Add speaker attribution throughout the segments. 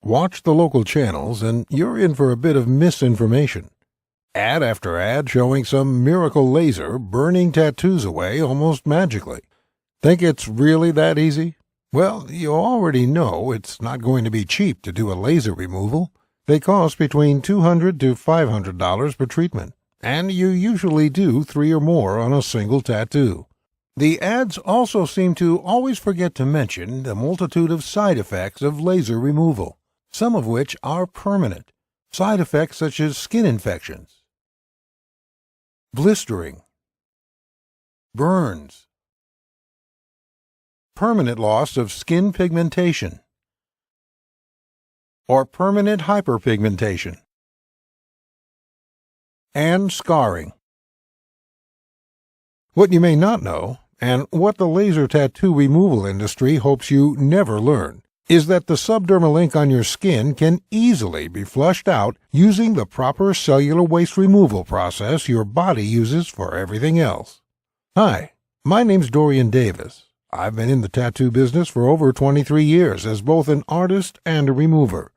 Speaker 1: Watch the local channels and you're in for a bit of misinformation. Ad after ad showing some miracle laser burning tattoos away almost magically. Think it's really that easy? Well, you already know it's not going to be cheap to do a laser removal. They cost between $200 to $500 per treatment, and you usually do 3 or more on a single tattoo. The ads also seem to always forget to mention the multitude of side effects of laser removal, some of which are permanent. Side effects such as skin infections, blistering, burns, permanent loss of skin pigmentation, or permanent hyperpigmentation, and scarring. What you may not know, and what the laser tattoo removal industry hopes you never learn, is that the subdermal ink on your skin can easily be flushed out using the proper cellular waste removal process your body uses for everything else. Hi, my name's Dorian Davis. I've been in the tattoo business for over 23 years as both an artist and a remover.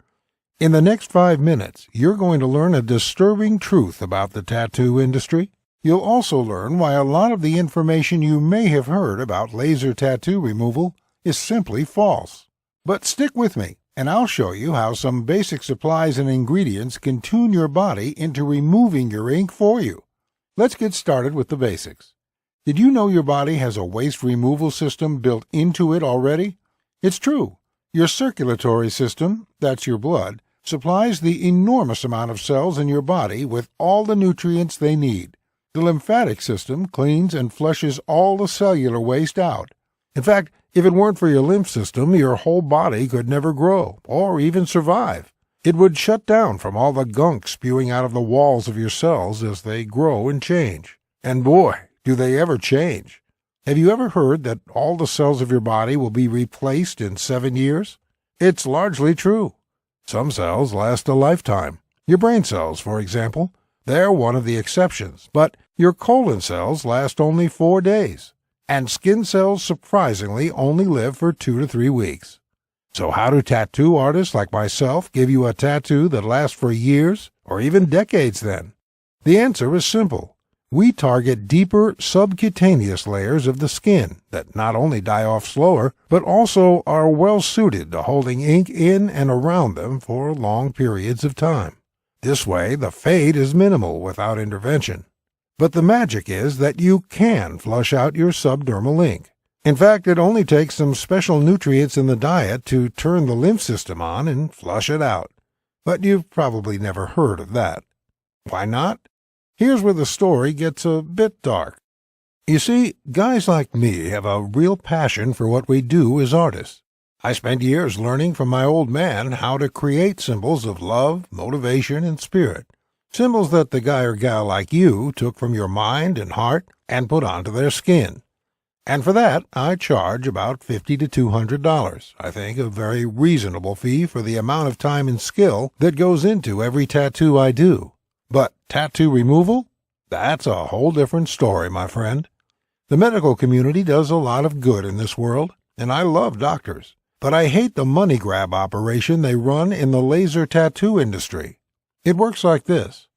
Speaker 1: In the next 5 minutes, you're going to learn a disturbing truth about the tattoo industry. You'll also learn why a lot of the information you may have heard about laser tattoo removal is simply false. But stick with me, and I'll show you how some basic supplies and ingredients can tune your body into removing your ink for you. Let's get started with the basics. Did you know your body has a waste removal system built into it already? It's true. Your circulatory system, that's your blood, supplies the enormous amount of cells in your body with all the nutrients they need. The lymphatic system cleans and flushes all the cellular waste out. In fact, if it weren't for your lymph system, your whole body could never grow or even survive. It would shut down from all the gunk spewing out of the walls of your cells as they grow and change. And boy, do they ever change. Have you ever heard that all the cells of your body will be replaced in 7 years? It's largely true. Some cells last a lifetime. Your brain cells, for example. They're one of the exceptions, but your colon cells last only 4 days, and skin cells surprisingly only live for 2 to 3 weeks. So how do tattoo artists like myself give you a tattoo that lasts for years or even decades then? The answer is simple. We target deeper subcutaneous layers of the skin that not only die off slower, but also are well suited to holding ink in and around them for long periods of time. This way, the fade is minimal without intervention. But the magic is that you can flush out your subdermal ink. In fact, it only takes some special nutrients in the diet to turn the lymph system on and flush it out. But you've probably never heard of that. Why not? Here's where the story gets a bit dark. You see, guys like me have a real passion for what we do as artists. I spent years learning from my old man how to create symbols of love, motivation, and spirit. Symbols that the guy or gal like you took from your mind and heart and put onto their skin. And for that, I charge about $50 to $200. I think a very reasonable fee for the amount of time and skill that goes into every tattoo I do. But tattoo removal? That's a whole different story, my friend. The medical community does a lot of good in this world, and I love doctors. But I hate the money grab operation they run in the laser tattoo industry. It works like this.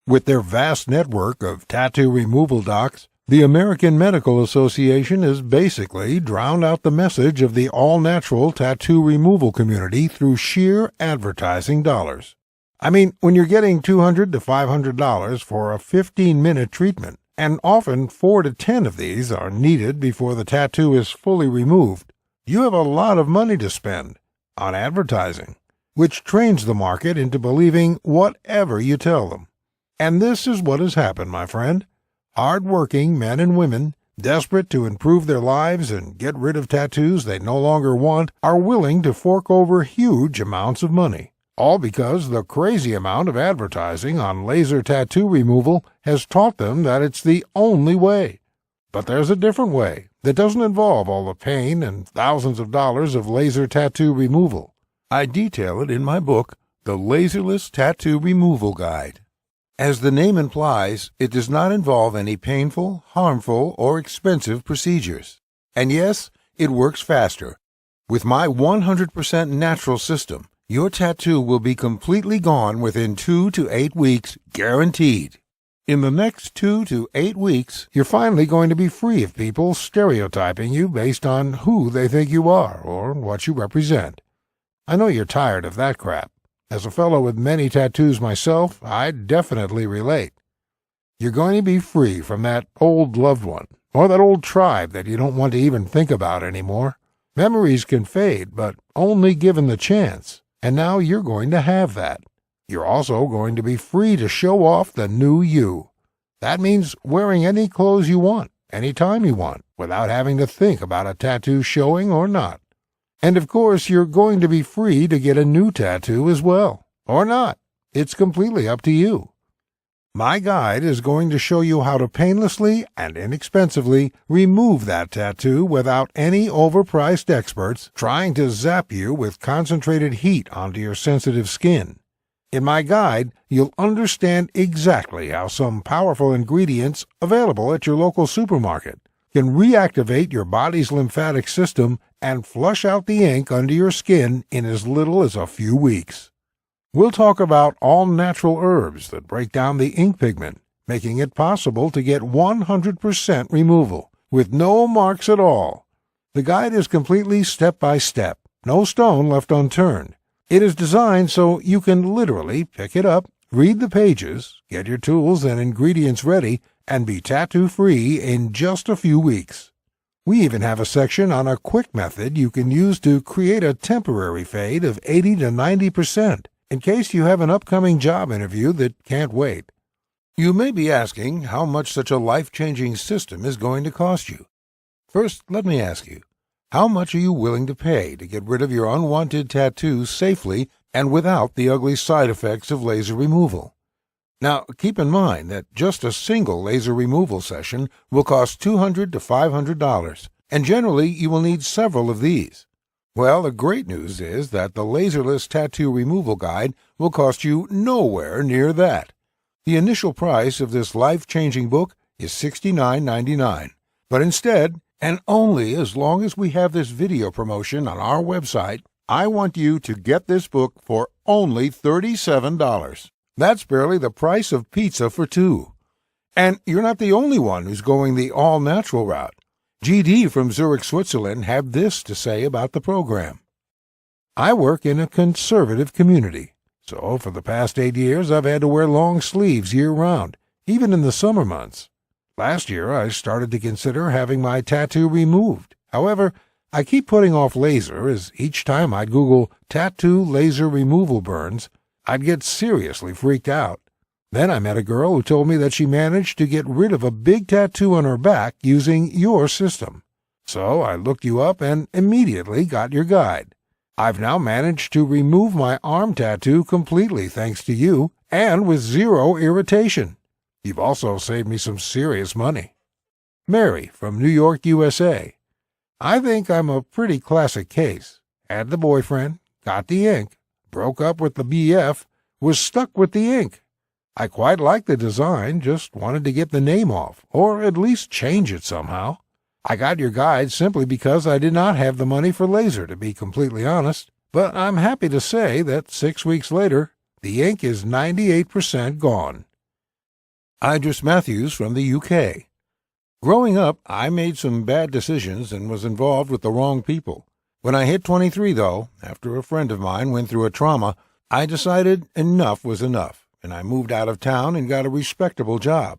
Speaker 1: With their vast network of tattoo removal docs, the American Medical Association has basically drowned out the message of the all-natural tattoo removal community through sheer advertising dollars. I mean, when you're getting $200 to $500 for a 15-minute treatment, and often 4 to 10 of these are needed before the tattoo is fully removed, you have a lot of money to spend on advertising, which trains the market into believing whatever you tell them. And this is what has happened, my friend. Hard-working men and women, desperate to improve their lives and get rid of tattoos they no longer want, are willing to fork over huge amounts of money, all because the crazy amount of advertising on laser tattoo removal has taught them that it's the only way. But there's a different way that doesn't involve all the pain and thousands of dollars of laser tattoo removal. I detail it in my book, The Laserless Tattoo Removal Guide. As the name implies, it does not involve any painful, harmful, or expensive procedures. And yes, it works faster. With my 100% natural system, Your tattoo will be completely gone within 2 to 8 weeks, guaranteed. In the next 2 to 8 weeks, you're finally going to be free of people stereotyping you based on who they think you are or what you represent. I know you're tired of that crap. As a fellow with many tattoos myself, I definitely relate. You're going to be free from that old loved one, or that old tribe that you don't want to even think about anymore. Memories can fade, but only given the chance, and now you're going to have that. You're also going to be free to show off the new you. That means wearing any clothes you want, anytime you want, without having to think about a tattoo showing or not. And of course, you're going to be free to get a new tattoo as well, or not. It's completely up to you. My guide is going to show you how to painlessly and inexpensively remove that tattoo without any overpriced experts trying to zap you with concentrated heat onto your sensitive skin. In my guide, you'll understand exactly how some powerful ingredients available at your local supermarket can reactivate your body's lymphatic system and flush out the ink under your skin in as little as a few weeks. We'll talk about all natural herbs that break down the ink pigment, making it possible to get 100% removal, with no marks at all. The guide is completely step-by-step, no stone left unturned. It is designed so you can literally pick it up, read the pages, get your tools and ingredients ready, and be tattoo-free in just a few weeks. We even have a section on a quick method you can use to create a temporary fade of 80 to 90%, in case you have an upcoming job interview that can't wait. You may be asking how much such a life-changing system is going to cost you. First, let me ask you, how much are you willing to pay to get rid of your unwanted tattoos safely and without the ugly side effects of laser removal? Now, keep in mind that just a single laser removal session will cost $200 to $500, and generally you will need several of these. Well, the great news is that the Laserless Tattoo Removal Guide will cost you nowhere near that. The initial price of this life-changing book is $69.99, but instead, and only as long as we have this video promotion on our website, I want you to get this book for only $37. That's barely the price of pizza for two. And you're not the only one who's going the all-natural route. GD from Zurich, Switzerland had this to say about the program. I work in a conservative community, so for the past 8 years I've had to wear long sleeves year-round, even in the summer months. Last year I started to consider having my tattoo removed. However, I keep putting off laser, as each time I'd Google tattoo laser removal burns, I'd get seriously freaked out. Then I met a girl who told me that she managed to get rid of a big tattoo on her back using your system. So I looked you up and immediately got your guide. I've now managed to remove my arm tattoo completely thanks to you, and with zero irritation. You've also saved me some serious money. Mary from New York, USA. I think I'm a pretty classic case. Had the boyfriend, got the ink, broke up with the BF, was stuck with the ink. I quite liked the design, just wanted to get the name off, or at least change it somehow. I got your guide simply because I did not have the money for laser, to be completely honest, but I'm happy to say that 6 weeks later, the ink is 98% gone. Idris Matthews from the UK. Growing up, I made some bad decisions and was involved with the wrong people. When I hit 23, though, after a friend of mine went through a trauma, I decided enough was enough, and I moved out of town and got a respectable job.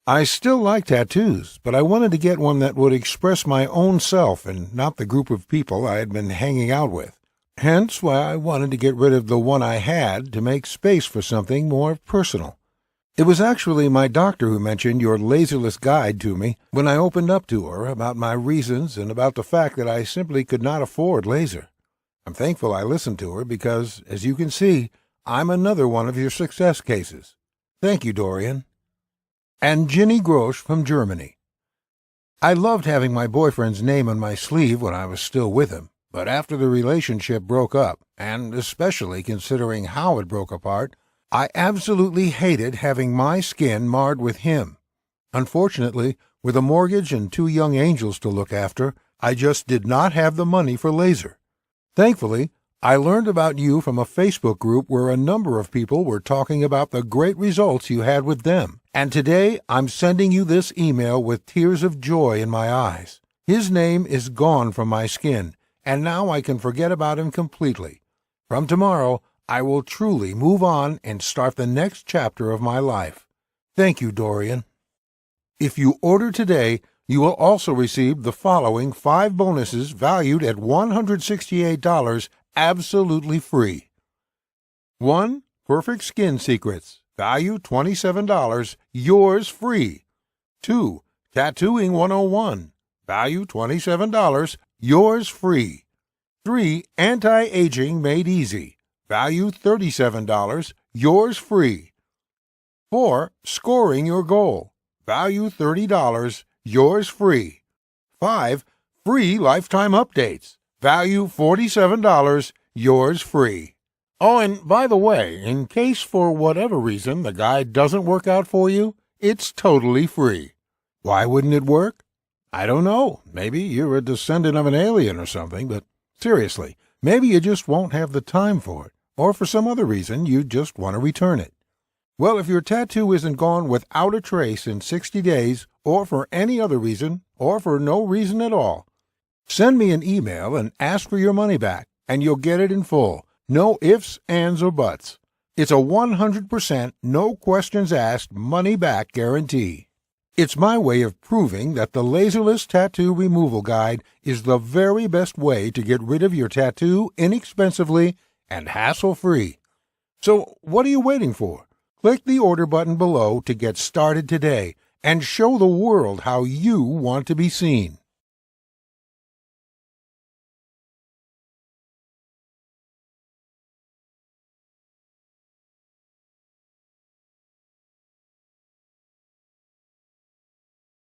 Speaker 1: I still like tattoos, but I wanted to get one that would express my own self and not the group of people I had been hanging out with. Hence why I wanted to get rid of the one I had to make space for something more personal. It was actually my doctor who mentioned your laserless guide to me when I opened up to her about my reasons and about the fact that I simply could not afford laser. I'm thankful I listened to her because, as you can see, I'm another one of your success cases. Thank you, Dorian. And Ginny Grosch from Germany. I loved having my boyfriend's name on my sleeve when I was still with him, but after the relationship broke up, and especially considering how it broke apart, I absolutely hated having my skin marred with him. Unfortunately, with a mortgage and 2 young angels to look after, I just did not have the money for laser. Thankfully, I learned about you from a Facebook group where a number of people were talking about the great results you had with them. And today I'm sending you this email with tears of joy in my eyes. His name is gone from my skin, and now I can forget about him completely. From tomorrow, I will truly move on and start the next chapter of my life. Thank you, Dorian. If you order today, you will also receive the following 5 bonuses valued at $168 absolutely free. 1. Perfect Skin Secrets, value $27, yours free. 2. Tattooing 101, value $27, yours free. 3. Anti-Aging Made Easy, value $37, yours free. 4. Scoring Your Goal, value $30, yours free. 5. Free Lifetime Updates, value $47, yours free. Oh, and by the way, in case for whatever reason the guide doesn't work out for you, it's totally free. Why wouldn't it work? I don't know. Maybe you're a descendant of an alien or something, but seriously, maybe you just won't have the time for it, or for some other reason you just want to return it. Well, if your tattoo isn't gone without a trace in 60 days, or for any other reason, or for no reason at all, send me an email and ask for your money back, and you'll get it in full. No ifs, ands, or buts. It's a 100% no questions asked money back guarantee. It's my way of proving that the Laserless Tattoo Removal Guide is the very best way to get rid of your tattoo inexpensively and hassle-free. So what are you waiting for? Click the order button below to get started today and show the world how you want to be seen.